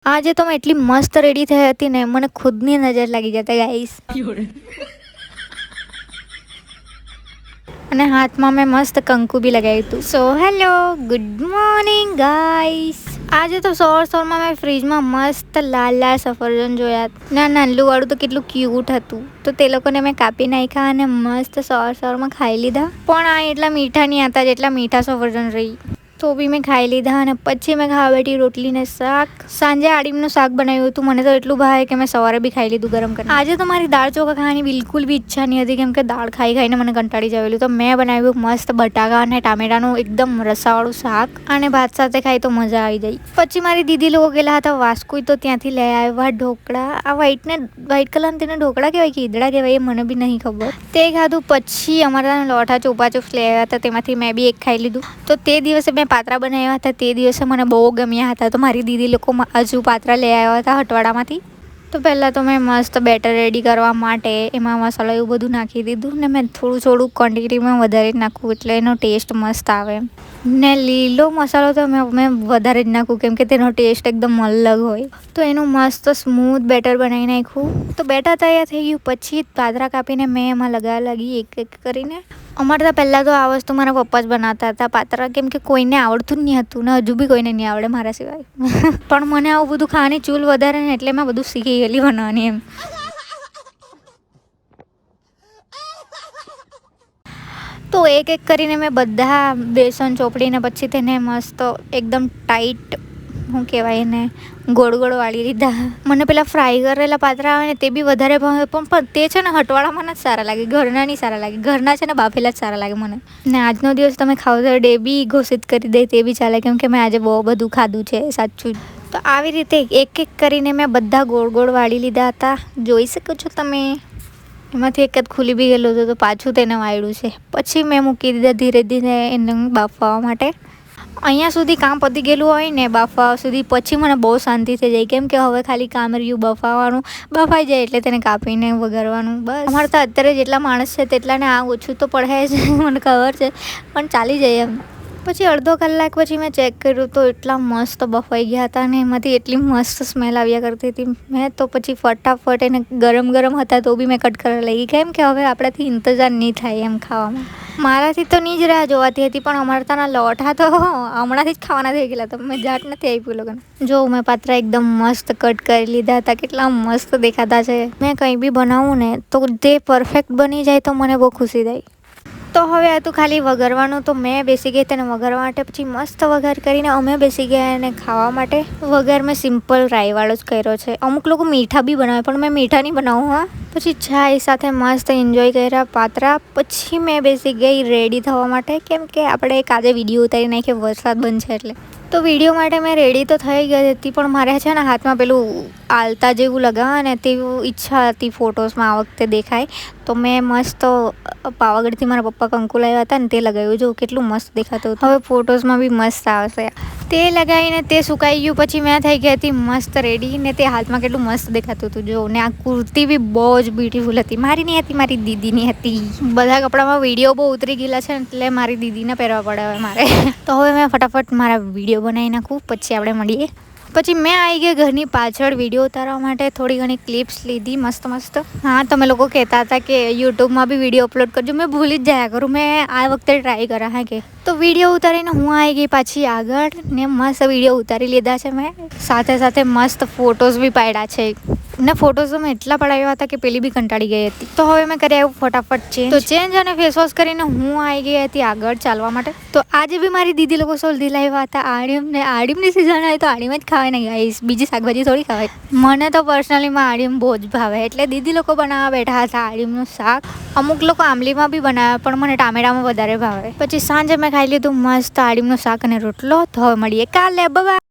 આજે તો મેં એટલી મસ્ત રેડી થઈ હતી ને મને ખુદની નજર લાગી જતા ગાઈસ. અને હાથમાં મેં મસ્ત કંકુ બી લગાવ્યું હતું. So hello, good morning guys. આજે તો સવારમાં મેં ફ્રીજમાં મસ્ત લાલ લાલ સફરજન જોયા. ના નાનલું વાળું તો કેટલું ક્યુટ હતું. તો તે લોકોને મેં કાપી નાખ્યા અને મસ્ત સવારમાં ખાઈ લીધા. પણ આ એટલા મીઠા નહીં હતા જેટલા મીઠા સફરજન રહી. તો બી મેં ખાઈ લીધા અને પછી મેં ખાવા બેઠી રોટલી ને શાક. સાંજે આડીમનું શાક બનાવ્યું હતું. મને તો એટલું ભાવે કે મેં સવારે બી ખાઈ લીધું ગરમ કરીને. આજે તો મારી દાળ ચોખા ખાવાની બિલકુલ બી ઈચ્છા નહીં હતી કેમ કે દાળ ખાઈને મને કંટાળી જવેલું. તો મેં બનાવ્યું મસ્ત બટાકા અને ટામેટાનું એકદમ રસાવાળું શાક અને ભાત સાથે ખાઈ તો મજા આવી જાય. પછી મારી દીદી લોકો ગયેલા હતા વાસ્કુઈ તો ત્યાંથી લઈ આવ્યા ઢોકળા. આ વ્હાઈટ કલર તેને ઢોકળા કહેવાય કે ઈદડા કહેવાય એ મને બી નહીં ખબર. તે ખાધું. પછી અમારા લોઠા ચોપા ચોપ્સ લઈ આવ્યા હતા. તેમાંથી મેં બી એક ખાઈ લીધું. તો તે દિવસે મેં પાત્રા બનાવ્યા હતા. તે દિવસે મને બહુ ગમ્યા હતા. તો મારી દીદી લોકો હજુ પાત્રા લઈ આવ્યા હતા હટવાડામાંથી. તો પહેલાં તો મેં મસ્ત બેટર રેડી કરવા માટે એમાં મસાલો એવું બધું નાખી દીધું ને મેં થોડું ક્વોન્ટિટીમાં વધારે જ નાખું એટલે એનો ટેસ્ટ મસ્ત આવે. ને લીલો મસાલો તો મેં વધારે જ નાખું કેમ કે તેનો ટેસ્ટ એકદમ અલગ હોય. તો એનું મસ્ત સ્મૂથ બેટર બનાવી નાખ્યું. તો બેટર તૈયાર થઈ ગયું. પછી પાત્રા કાપીને મેં એમાં લગી એક કરીને. અમારે તો પહેલાં તો આ વસ્તુ મારા પપ્પા જ બનાવતા હતા પાત્રા કેમ કે કોઈને આવડતું જ નહીં હતું ને હજુ બી કોઈને નહીં આવડે મારા સિવાય. પણ મને આવું બધું ખાવાની ચૂલ વધારે ને એટલે મેં બધું શીખી ગયેલી બનાવવાની એમ. તો એક કરીને મેં બધા બેસન ચોપડીને પછી તેને મસ્ત એકદમ ટાઈટ શું કહેવાય એને ગોળ વાળી લીધા. મને પેલા ફ્રાય કરેલા પાત્રા આવે ને તે બી વધારે ભાવે પણ તે છે ને હટવાડામાં જ સારા લાગે. ઘરના નહીં સારા લાગે. ઘરના છે ને બાફેલા જ સારા લાગે મને. ને આજનો દિવસ તમે ખાવ તો ડે બી ઘોષિત કરી દે તે બી ચાલે કેમ કે મેં આજે બહુ બધું ખાધું છે સાચું. તો આવી રીતે એક કરીને મેં બધા ગોળ વાળી લીધા હતા. જોઈ શકો છો તમે. એમાંથી એક જ ખુલી બી ગયેલું હતું તો પાછું તેને વાળ્યું છે. પછી મેં મૂકી દીધા ધીરે ધીરે એને બાફવા માટે. અહીંયા સુધી કામ પતી ગયેલું હોય ને બાફવા સુધી પછી મને બહુ શાંતિ થઈ જાય કેમ કે હવે ખાલી કામ રહ્યું બફાવાનું. બફાઈ જાય એટલે તેને કાપીને વઘારવાનું બસ. અમારે તો અત્યારે જેટલા માણસ છે તેટલાને આ ઓછું તો પડે છે મને ખબર છે પણ ચાલી જાય એમ. પછી અડધો કલાક પછી મેં ચેક કર્યું તો એટલા મસ્ત બફાઈ ગયા હતા અને એમાંથી એટલી મસ્ત સ્મેલ આવ્યા કરતી હતી. મેં તો પછી ફટાફટ એને ગરમ હતા તો બી મેં કટ કરવા લાગી કેમ કે હવે આપણાથી ઇંતજાર નહીં થાય એમ ખાવામાં. મારાથી તો નહીં જ રાહ જોવાતી હતી પણ અમારા ત્યાંના લોઠા તો હમણાંથી જ ખાવાના થઈ ગયેલા. તો મેં જાટ નથી આપી લોકોને. જો મેં પાત્રા એકદમ મસ્ત કટ કરી લીધા હતા. કેટલા મસ્ત દેખાતા છે. મેં કંઈ બી બનાવું ને તો તે પરફેક્ટ બની જાય તો મને બહુ ખુશી થાય. તો હવે હતું ખાલી વઘારવાનું. તો મેં બેસી ગઈ તેને વઘારવા માટે. પછી મસ્ત વઘાર કરીને અમે બેસી ગયા એને ખાવા માટે. વઘાર મેં સિમ્પલ રાઈવાળો જ કર્યો છે. અમુક લોકો મીઠા બી બનાવે પણ મેં મીઠા નહીં બનાવું. હા પછી ચાય સાથે મસ્ત એન્જોય કર્યા પાત્રા. પછી મેં બેસી ગઈ રેડી થવા માટે કેમ કે આપણે એક આજે વિડીયો ઉતારી નાખીએ વરસાદ બંધ છે એટલે. તો વિડીયો માટે મેં રેડી તો થઈ ગઈ હતી પણ મારે છે ને હાથમાં પેલું આલતા જેવું લગાવવા ને તેવું ઈચ્છા હતી ફોટોસમાં આ વખતે દેખાય. તો મેં મસ્ત પાવાગઢથી મારા પપ્પા કંકુ લાવ્યા હતા ને તે લગાવ્યું. જો કેટલું મસ્ત દેખાતું હતું. હવે ફોટોસમાં બી મસ્ત આવશે. તે લગાવીને તે સુકાઈ ગયું. પછી મેં થઈ ગઈ હતી મસ્ત રેડી ને તે હાથમાં કેટલું મસ્ત દેખાતું હતું. જો ને આ કુર્તી બી બહુ જ બ્યુટીફુલ હતી. મારી નહીં હતી મારી દીદીની હતી. બધા કપડામાં વિડીયો બહુ ઉતરી ગયેલા છે એટલે મારી દીદીને પહેરવા પડે હવે મારે. તો હવે મેં ફટાફટ મારા વિડીયો બનાવી નાખું પછી આપણે મળીએ. પછી મેં આવી ગઈ ઘરની પાછળ વિડીયો ઉતારવા માટે. થોડી ઘણી ક્લિપ્સ લીધી મસ્ત. હા તમે લોકો કહેતા હતા કે યુટ્યુબમાં બી વિડીયો અપલોડ કરજો. મેં ભૂલી જ જાયા કરું. મેં આ વખતે ટ્રાય કર્યા હા કે. તો વિડીયો ઉતારીને હું આવી ગઈ પાછી આગળ ને મસ્ત વિડીયો ઉતારી લીધા છે મેં. સાથે મસ્ત ફોટોઝ બી પાડ્યા છે. ને ફોટોઝ મેં એટલા પડાવ્યા હતા કે પેલી બી કંટાળી ગઈ હતી. તો હવે મેં કરી આવ્યું ફટાફટ ચેન્જ. તો ચેન્જ અને ફેસ વોશ કરીને હું આવી ગઈ હતી આગળ ચાલવા માટે. તો આજે બી મારી દીદી લોકો સોલધી લાવ્યા હતા આડીમની સિઝન આવી તો આડીમ જ ખાવાય ને ગાઈસ. બીજી શાકભાજી થોડી ખાવાય. મને તો પર્સનલીમાં આડીમ બહુ જ ભાવે એટલે દીદી લોકો બનાવવા બેઠા હતા આડીમનું શાક. અમુક લોકો આંબલીમાં બી બનાવે પણ મને ટામેટામાં વધારે ભાવે. પછી સાંજે મેં ખાઈ લીધું મસ્ત આડીમનું શાક અને રોટલો. તો હવે મળીએ કાલે. બાય.